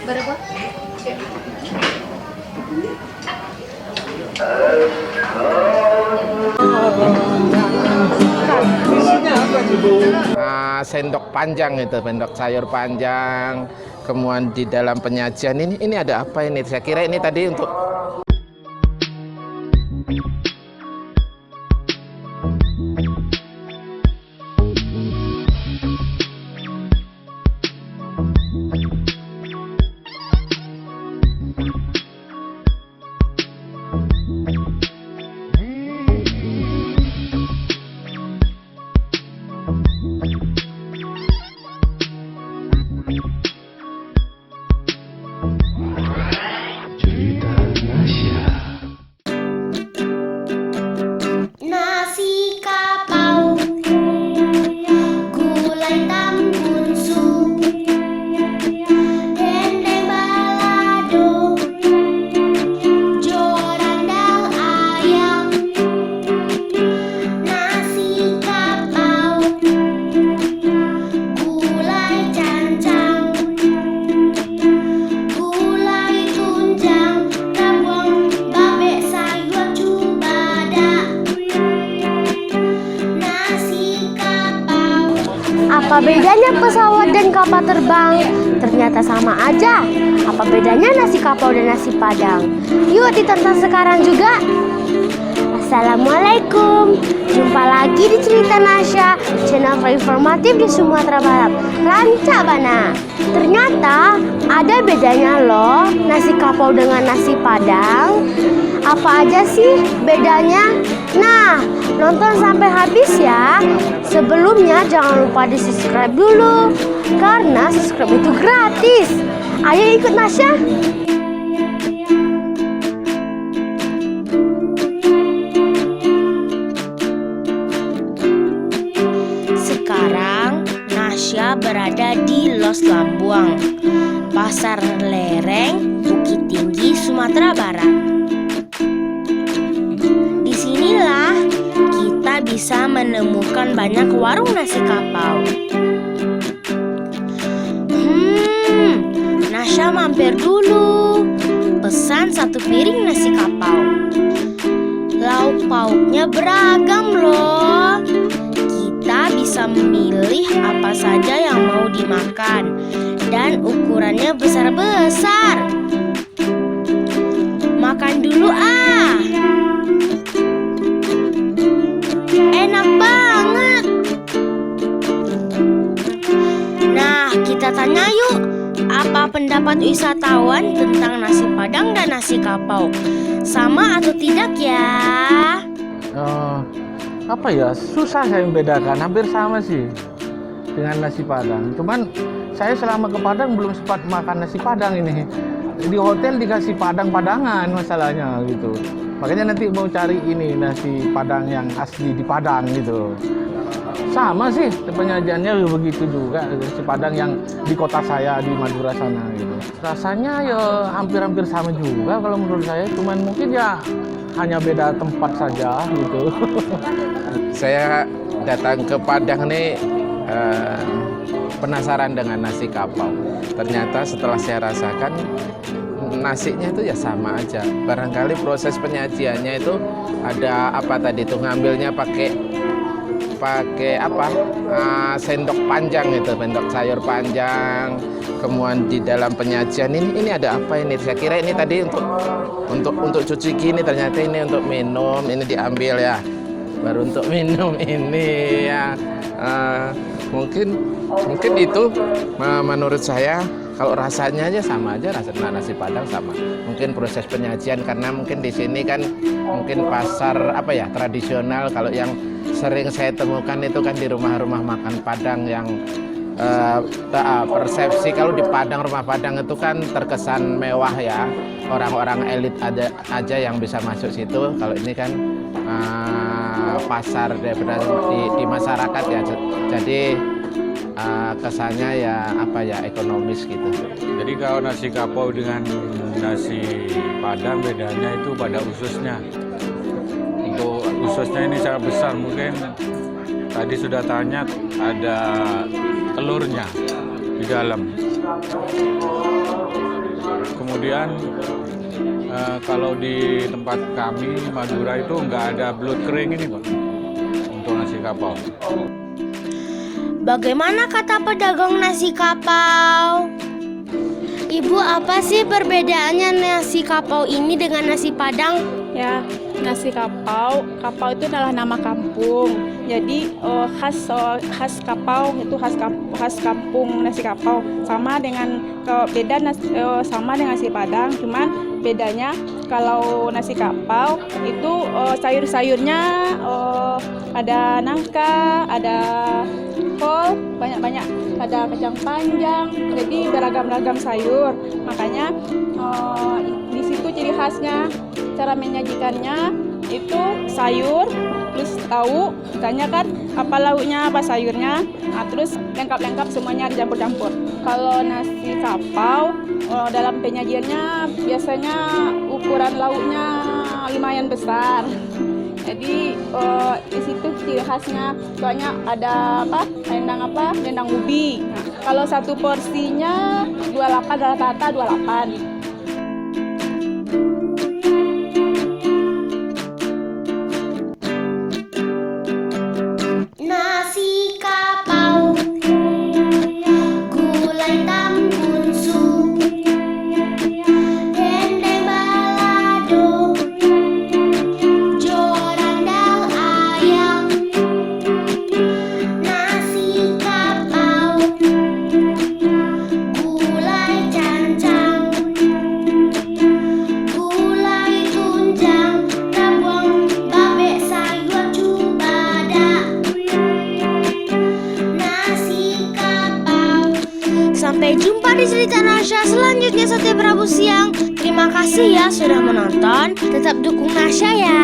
Berapa? Cek. Sendok panjang itu, sendok sayur panjang. Kemudian di dalam penyajian ini ada apa ini? Saya kira ini tadi untuk nasi kapau, gulai tambunsu, dendeng balado, jorandang ayam, nasi kapau, gulai cancang, gulai tunjang, rawon, babe sayur cubada, nasi kapau. Apa bedanya pesawat dan kapal terbang? Ternyata sama aja. Apa bedanya nasi kapau dan nasi padang? Yuk ditonton sekarang juga. Assalamualaikum. Jumpa lagi di Cerita Nasya, channel informatif di Sumatera Barat, Rancabana. Ternyata ada bedanya loh nasi kapau dengan nasi padang. Apa aja sih bedanya? Nah, nonton sampai habis ya. Sebelumnya jangan lupa di subscribe dulu, karena subscribe itu gratis. Ayo ikut Nasya. Sekarang Nasya berada di Los Lambuang, Pasar Lereng, Bukit Tinggi, Sumatera Barat. Disinilah kita bisa menemukan banyak warung nasi kapau. Nasya mampir dulu, pesan 1 piring nasi kapau. Lauk pauknya beragam loh. Kita bisa memilih apa saja yang mau dimakan, dan ukurannya besar-besar. Makan dulu ah. Enak banget. Nah, kita tanya yuk, apa pendapat wisatawan tentang nasi padang dan nasi kapau? Sama atau tidak ya? Apa ya, susah saya membedakan, hampir sama sih dengan nasi padang. Cuman saya selama ke Padang belum sempat makan nasi padang ini. Di hotel dikasih padang-padangan masalahnya gitu. Makanya nanti mau cari ini nasi padang yang asli di Padang gitu. Sama sih penyajiannya begitu juga, nasi padang yang di kota saya di Madura sana gitu. Rasanya ya hampir-hampir sama juga kalau menurut saya, cuman mungkin ya hanya beda tempat saja gitu. saya datang ke Padang nih penasaran dengan nasi kapau. Ternyata setelah saya rasakan nasinya itu ya sama aja. Barangkali proses penyajiannya itu ada apa tadi itu, ngambilnya pakai apa sendok panjang itu, sendok sayur panjang. Kemudian di dalam penyajian ini ada apa ini? Saya kira ini tadi untuk cuci gini, ternyata ini untuk minum. Ini diambil ya, baru untuk minum ini ya. Mungkin itu menurut saya. Kalau rasanya aja sama aja, rasanya nasi padang sama. Mungkin proses penyajian, karena mungkin di sini kan mungkin pasar apa ya, tradisional. Kalau yang sering saya temukan itu kan di rumah-rumah makan Padang yang persepsi kalau di Padang, rumah Padang itu kan terkesan mewah ya, orang-orang elit aja yang bisa masuk situ. Kalau ini kan pasar di masyarakat ya, jadi kesannya ya apa ya, ekonomis gitu. Jadi kalau nasi kapau dengan nasi padang bedanya itu pada ususnya. Untuk ususnya ini sangat besar, mungkin tadi sudah tanya ada telurnya di dalam. Kemudian kalau di tempat kami Madura itu nggak ada belut kering ini Pak untuk nasi kapau. Bagaimana kata pedagang nasi kapau? Ibu, apa sih perbedaannya nasi kapau ini dengan nasi Padang? Ya, nasi kapau itu adalah nama kampung. Jadi khas kapau itu khas kampung nasi kapau. Sama dengan sama dengan nasi Padang, cuman bedanya kalau nasi kapau itu sayur-sayurnya ada nangka, ada kol, banyak-banyak, ada kacang panjang, jadi beragam-ragam sayur. Makanya di situ ciri khasnya, cara menyajikannya itu sayur plus tahu, tanya kan apa lauknya, apa sayurnya, terus lengkap-lengkap semuanya dicampur-campur. Kalau nasi kapau dalam penyajiannya biasanya ukuran lauknya lumayan besar. Jadi di situ ciri khasnya, soalnya ada selendang ubi. Nah, kalau satu porsinya 28, rata-rata 28. Nasi kapau, gulai tambun sup, dendeng balado, jorandal ayam. Nasi kapau, gulai cancang, gulai tunjang, rawon, babe, sayur cubada. Nasi kapau. Sampai jumpa di cerita Nasya selanjutnya setiap Rabu siang. Terima kasih ya sudah menonton. Tetap dukung Nasya ya.